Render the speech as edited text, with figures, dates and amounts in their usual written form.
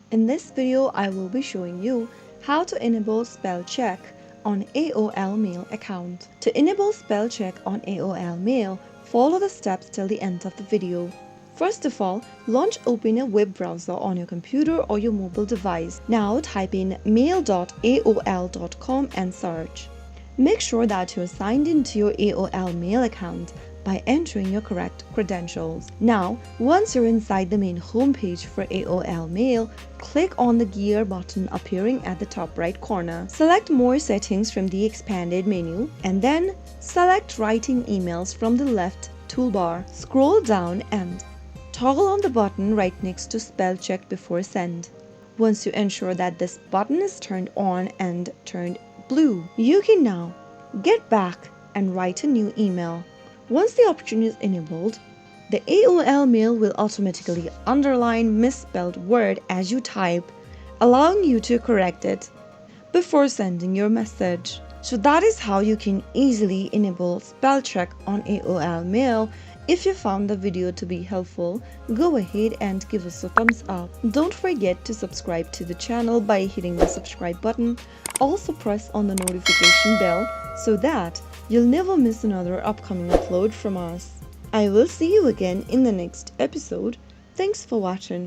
In this video, I will be showing you how to enable spell check on AOL Mail account. To enable spell check on AOL Mail, follow the steps till the end of the video. First of all, open a web browser on your computer or your mobile device. Now type in mail.aol.com and search. Make sure that you're signed into your AOL Mail account by entering your correct credentials. Now, once you're inside the main homepage for AOL Mail, click on the gear button appearing at the top right corner. Select More Settings from the expanded menu and then select Writing Emails from the left toolbar. Scroll down and toggle on the button right next to Spell Check Before Send. Once you ensure that this button is turned on and turned blue, you can now get back and write a new email. Once the option is enabled, the AOL Mail will automatically underline misspelled word as you type, allowing you to correct it before sending your message. So that is how you can easily enable spell check on AOL Mail. If you found the video to be helpful, go ahead and give us a thumbs up. Don't forget to subscribe to the channel by hitting the subscribe button. Also press on the notification bell so that you'll never miss another upcoming upload from us. I will see you again in the next episode. Thanks for watching.